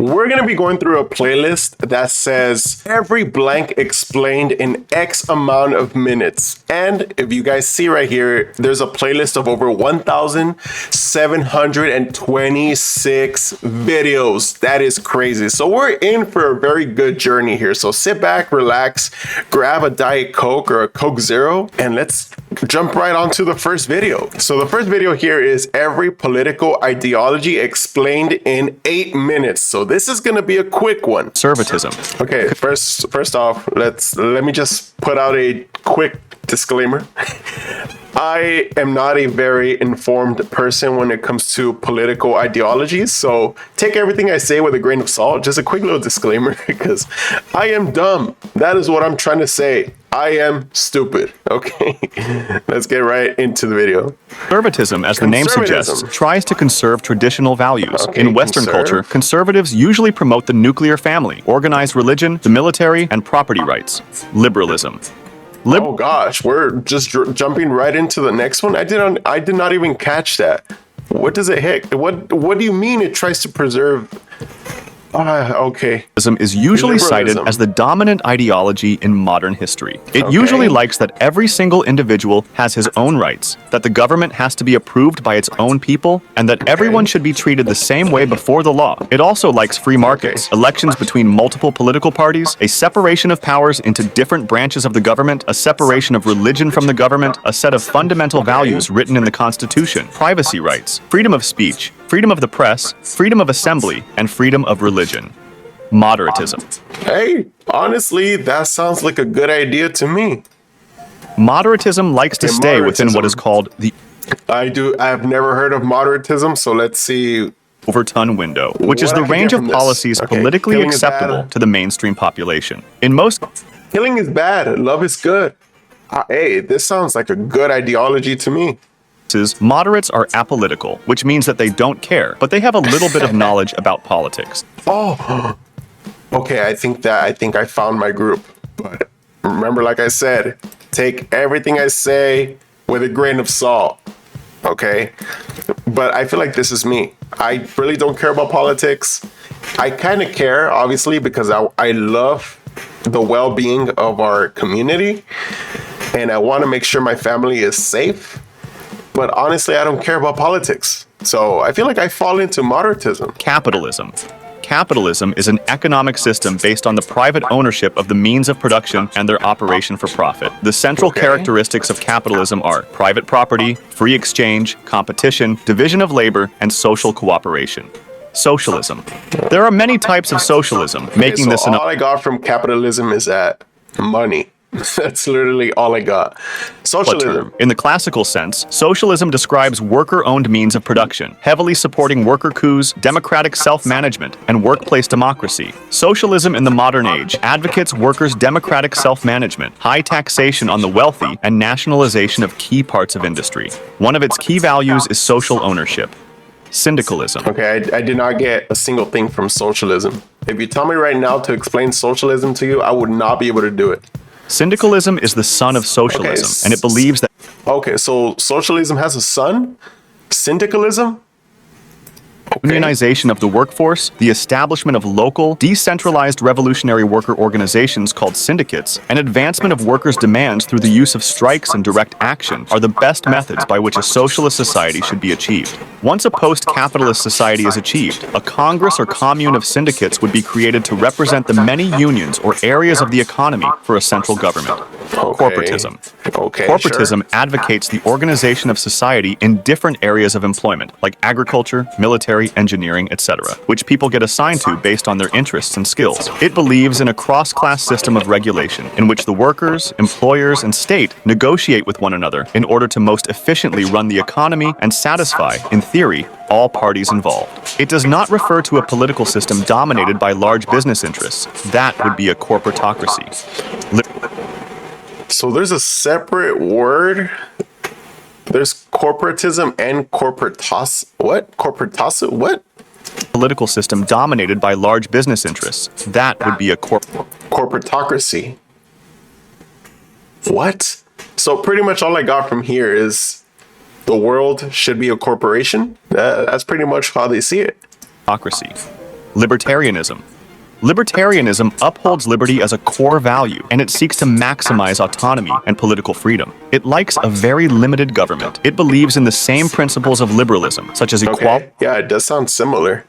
We're going to be going through a playlist that says every blank explained in X amount of minutes. And if you guys see right here, there's a playlist of over 1,726 videos. That is crazy. So we're in for a very good journey here. So sit back, relax, grab a Diet Coke or a Coke Zero, and let's jump right onto the first video. So the first video here is every political ideology explained in 8 minutes. So this is going to be a quick one. Conservatism. Okay, first off, let me just put out a quick disclaimer. I am not a very informed person when it comes to political ideologies, so take everything I say with a grain of salt. Just a quick little disclaimer, because I am dumb. That is what I'm trying to say. I am stupid. Okay, let's get right into the video. Conservatism, as the name suggests, tries to conserve traditional values. In Western culture, conservatives usually promote the nuclear family, organized religion, the military, and property rights. Liberalism. Oh gosh, we're just jumping right into the next one. I did not even catch that. What does it hit? What do you mean it tries to preserve? Okay. Is usually cited as the dominant ideology in modern history. It usually likes that every single individual has his own rights, that the government has to be approved by its own people, and that everyone should be treated the same way before the law. It also likes free markets, elections between multiple political parties, a separation of powers into different branches of the government, a separation of religion from the government, a set of fundamental values written in the Constitution, privacy rights, freedom of speech, freedom of the press, freedom of assembly, and freedom of religion. Moderatism. Hey, honestly, that sounds like a good idea to me. Moderatism likes to stay within what is called the I have never heard of moderatism, so let's see. Overton window, which is the range of policies politically acceptable to the mainstream population. In most killing is bad, love is good. Hey, this sounds like a good ideology to me. Moderates are apolitical, which means that they don't care, but they have a little bit of knowledge about politics. Oh, okay. I think I found my group. But remember, like I said, take everything I say with a grain of salt. Okay, but I feel like this is me. I really don't care about politics. I kind of care, obviously, because I love the well-being of our community, and I want to make sure my family is safe. But honestly, I don't care about politics. So I feel like I fall into moderatism. Capitalism. Capitalism is an economic system based on the private ownership of the means of production and their operation for profit. The central characteristics of capitalism are private property, free exchange, competition, division of labor, and social cooperation. Socialism. There are many types of socialism, making this all I got from capitalism is that money. That's literally all I got. Socialism. In the classical sense, socialism describes worker-owned means of production, heavily supporting worker coups, democratic self-management, and workplace democracy. Socialism in the modern age advocates workers' democratic self-management, high taxation on the wealthy, and nationalization of key parts of industry. One of its key values is social ownership. Syndicalism. Okay, I did not get a single thing from socialism. If you tell me right now to explain socialism to you, I would not be able to do it. Syndicalism is the son of socialism, and it believes that... Okay, so socialism has a son? Syndicalism? Unionization of the workforce, the establishment of local, decentralized revolutionary worker organizations called syndicates, and advancement of workers' demands through the use of strikes and direct action are the best methods by which a socialist society should be achieved. Once a post-capitalist society is achieved, a congress or commune of syndicates would be created to represent the many unions or areas of the economy for a central government. Corporatism. Corporatism advocates the organization of society in different areas of employment, like agriculture, military, engineering, etc., which people get assigned to based on their interests and skills. It believes in a cross-class system of regulation in which the workers, employers, and state negotiate with one another in order to most efficiently run the economy and satisfy, in theory, all parties involved. It does not refer to a political system dominated by large business interests. That would be a corporatocracy. So there's a separate word. There's corporatism and corporatism. What? Political system dominated by large business interests. That would be a corporatocracy. What? So pretty much all I got from here is the world should be a corporation. That's pretty much how they see it. Democracy. Libertarianism. Libertarianism upholds liberty as a core value, and it seeks to maximize autonomy and political freedom. It likes a very limited government. It believes in the same principles of liberalism, such as equality Yeah, it does sound similar.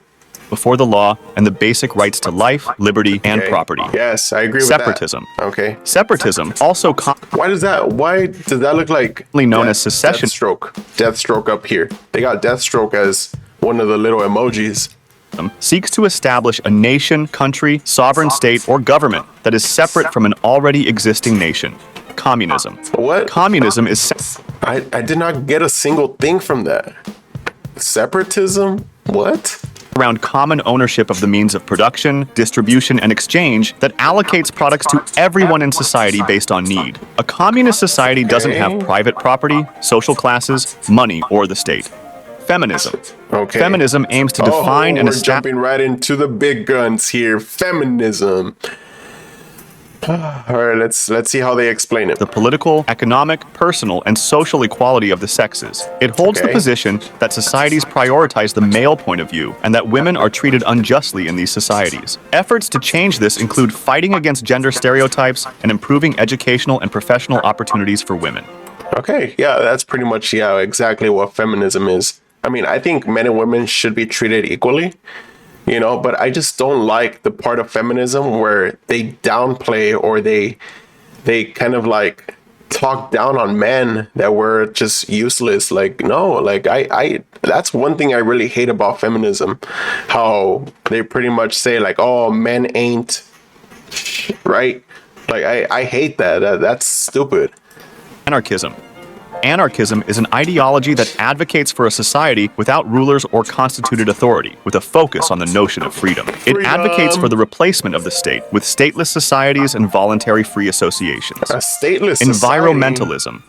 before the law and the basic rights to life, liberty, and property. Yes, I agree with Separatism. that. Okay. Separatism, also Why does that look like known as secession, Deathstroke up here. They got Deathstroke as one of the little emojis. seeks to establish a nation, country, sovereign state, or government that is separate from an already existing nation. Communism. What? Communism is I did not get a single thing from that. Separatism? What? around common ownership of the means of production, distribution, and exchange that allocates products to everyone in society based on need. A communist society doesn't have private property, social classes, money, or the state. Feminism. Okay. Feminism aims to define and we're establish. jumping right into the big guns here. Feminism. All right, let's see how they explain it. The political, economic, personal, and social equality of the sexes. It holds the position that societies prioritize the male point of view and that women are treated unjustly in these societies. Efforts to change this include fighting against gender stereotypes and improving educational and professional opportunities for women. Okay, yeah, that's pretty much exactly what feminism is. I mean, I think men and women should be treated equally. But I just don't like the part of feminism where they downplay or they kind of like talk down on men that were just useless. Like, no, like I that's one thing I really hate about feminism, how they pretty much say like, oh, men ain't right. Like I hate that. That's stupid. Anarchism. Anarchism is an ideology that advocates for a society without rulers or constituted authority, with a focus on the notion of freedom. It advocates for the replacement of the state with stateless societies and voluntary free associations. A stateless society. Environmentalism.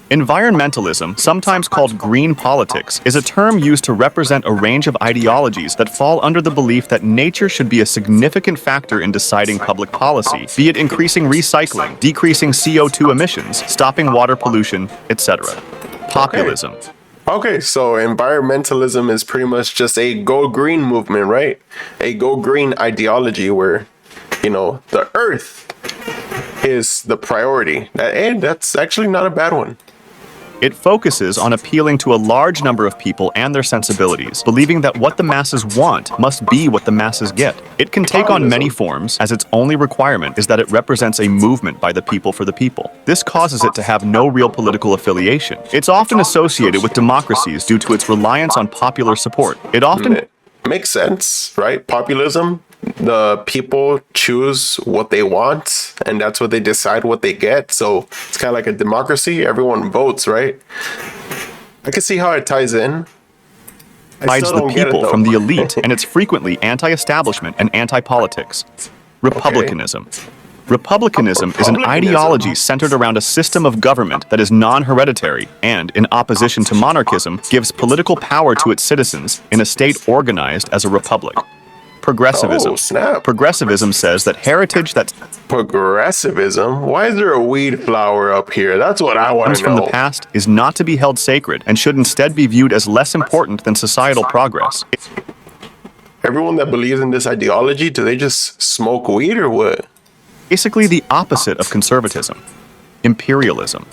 Environmentalism, sometimes called green politics, is a term used to represent a range of ideologies that fall under the belief that nature should be a significant factor in deciding public policy, be it increasing recycling, decreasing CO2 emissions, stopping water pollution, etc. Populism. Okay, so environmentalism is pretty much just a go green movement, right? A go green ideology where, the earth is the priority. And that's actually not a bad one. It focuses on appealing to a large number of people and their sensibilities, believing that what the masses want must be what the masses get. It can take on many forms, as its only requirement is that it represents a movement by the people for the people. This causes it to have no real political affiliation. It's often associated with democracies due to its reliance on popular support. It often makes sense, right? Populism. The people choose what they want, and that's what they decide what they get. So it's kind of like a democracy. Everyone votes, right? I can see how it ties in. divides the people from the elite, and it's frequently anti-establishment and anti-politics. Republicanism. Republicanism is an ideology centered around a system of government that is non-hereditary and, in opposition to monarchism, gives political power to its citizens in a state organized as a republic. Progressivism. Oh, snap. Progressivism says that heritage that's Progressivism? Why is there a weed flower up here? That's what I want comes to from know. the past is not to be held sacred and should instead be viewed as less important than societal progress. Everyone that believes in this ideology, do they just smoke weed or what? Basically the opposite of conservatism. Imperialism.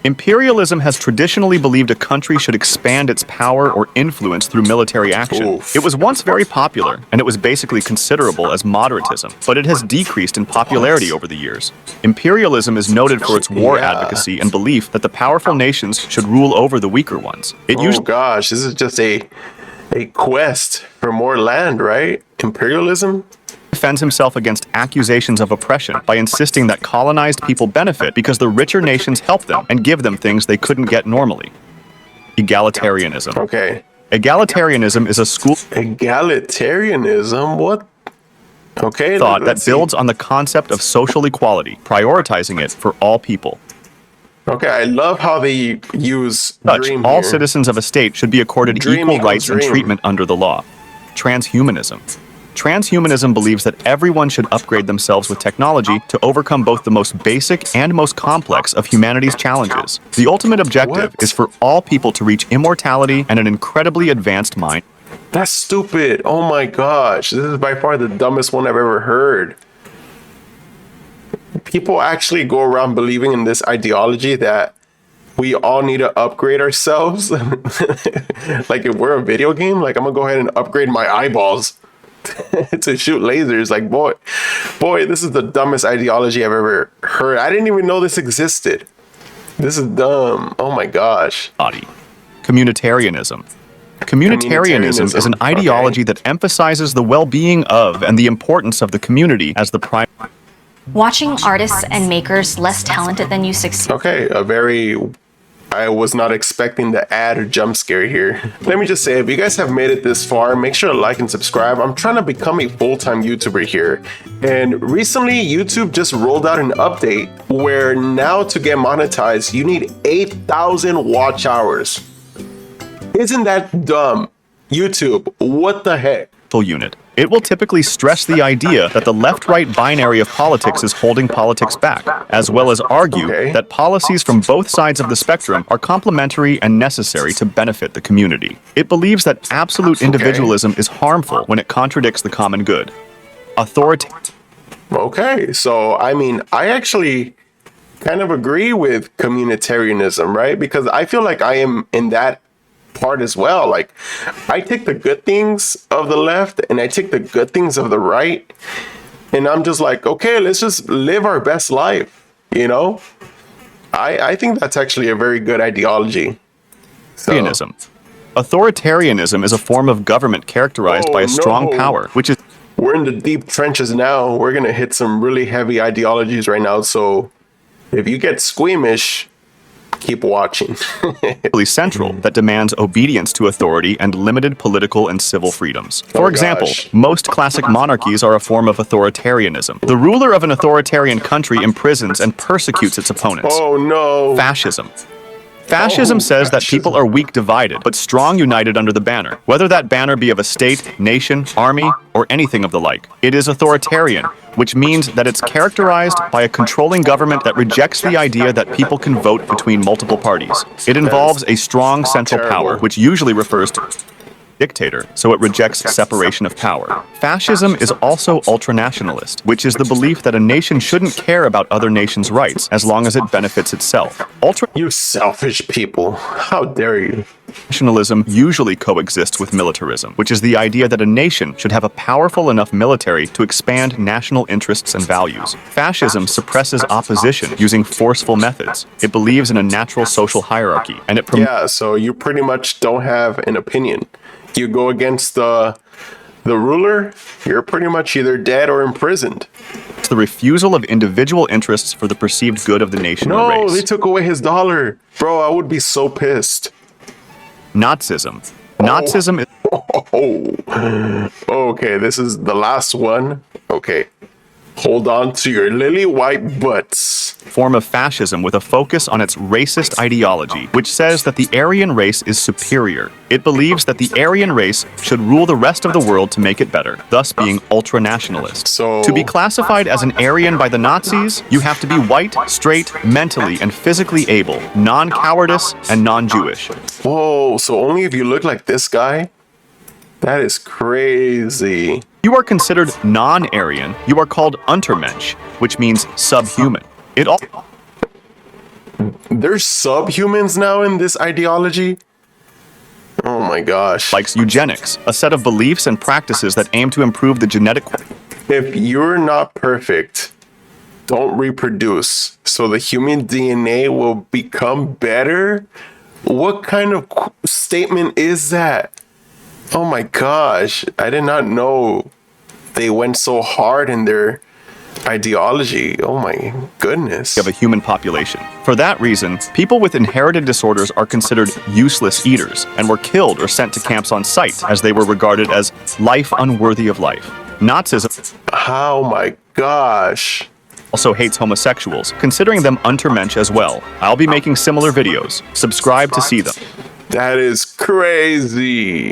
Imperialism has traditionally believed a country should expand its power or influence through military action. Oof. It was once very popular, and it was basically considerable as moderatism, but it has decreased in popularity over the years. Imperialism is noted for its war advocacy and belief that the powerful nations should rule over the weaker ones. It Oh gosh, this is just a quest for more land, right? Imperialism? defends himself against accusations of oppression by insisting that colonized people benefit because the richer nations help them and give them things they couldn't get normally. Egalitarianism. Okay. Egalitarianism is a school Egalitarianism? What? Okay. thought that let's see. builds on the concept of social equality, prioritizing it for all people. Okay, I love how they use Such, dream all here. citizens of a state should be accorded Dream equal equals rights and dream. treatment under the law. Transhumanism. Transhumanism believes that everyone should upgrade themselves with technology to overcome both the most basic and most complex of humanity's challenges. The ultimate objective What? is for all people to reach immortality and an incredibly advanced mind. That's stupid. Oh my gosh. This is by far the dumbest one I've ever heard. People actually go around believing in this ideology that we all need to upgrade ourselves. Like if we're a video game, like I'm gonna go ahead and upgrade my eyeballs to shoot lasers. Like boy, this is the dumbest ideology I've ever heard. I didn't even know this existed. This is dumb. Oh my gosh. Communitarianism. Communitarianism is an ideology that emphasizes the well-being of and the importance of the community as the prime. Watching artists and makers less talented than you succeed. Okay, I was not expecting the ad or jump scare here. Let me just say, if you guys have made it this far, make sure to like and subscribe. I'm trying to become a full-time YouTuber here. And recently, YouTube just rolled out an update where now to get monetized, you need 8,000 watch hours. Isn't that dumb? YouTube, what the heck? Unit. It will typically stress the idea that the left-right binary of politics is holding politics back, as well as argue that policies from both sides of the spectrum are complementary and necessary to benefit the community. It believes that absolute individualism is harmful when it contradicts the common good. Okay, so I mean, I actually kind of agree with communitarianism, right? Because I feel like I am in that part as well. Like I take the good things of the left and I take the good things of the right, and I'm just like, okay, let's just live our best life, you know? I think that's actually a very good ideology. Authoritarianism is a form of government characterized by a strong power, which is... We're in the deep trenches now. We're gonna hit some really heavy ideologies right now, so if you get squeamish, keep watching. Central that demands obedience to authority and limited political and civil freedoms. For example, most classic monarchies are a form of authoritarianism. The ruler of an authoritarian country imprisons and persecutes its opponents. Oh no. Fascism. Fascism says that people are weak divided, but strong united under the banner, whether that banner be of a state, nation, army, or anything of the like. It is authoritarian, which means that it's characterized by a controlling government that rejects the idea that people can vote between multiple parties. It involves a strong central power, which usually refers to dictator, so it rejects separation of power. Fascism is also ultranationalist, which is the belief that a nation shouldn't care about other nations' rights as long as it benefits itself. You selfish people, how dare you? Nationalism usually coexists with militarism, which is the idea that a nation should have a powerful enough military to expand national interests and values. Fascism suppresses opposition using forceful methods. It believes in a natural social hierarchy, and it so you pretty much don't have an opinion. You go against the ruler, you're pretty much either dead or imprisoned. It's the refusal of individual interests for the perceived good of the nation or race. No, they took away his dollar. Bro, I would be so pissed. Nazism. Nazism is... Okay, this is the last one. Okay. Hold on to your lily white butts. Form of fascism with a focus on its racist ideology, which says that the Aryan race is superior. It believes that the Aryan race should rule the rest of the world to make it better, thus being ultra-nationalist. So, to be classified as an Aryan by the Nazis, you have to be white, straight, mentally and physically able, non-cowardice, and non-Jewish. Whoa, so only if you look like this guy? That is crazy. You are considered non-Aryan. You are called Untermensch, which means subhuman. There's subhumans now in this ideology? Oh my gosh. Likes eugenics, a set of beliefs and practices that aim to improve the genetic... If you're not perfect, don't reproduce, so the human DNA will become better? What kind of statement is that? Oh my gosh, I did not know they went so hard in their ideology. Oh my goodness. Of a human population. For that reason, people with inherited disorders are considered useless eaters and were killed or sent to camps on sight as they were regarded as life unworthy of life. Nazism. Oh my gosh. Also hates homosexuals, considering them Untermensch as well. I'll be making similar videos. Subscribe to see them. That is crazy.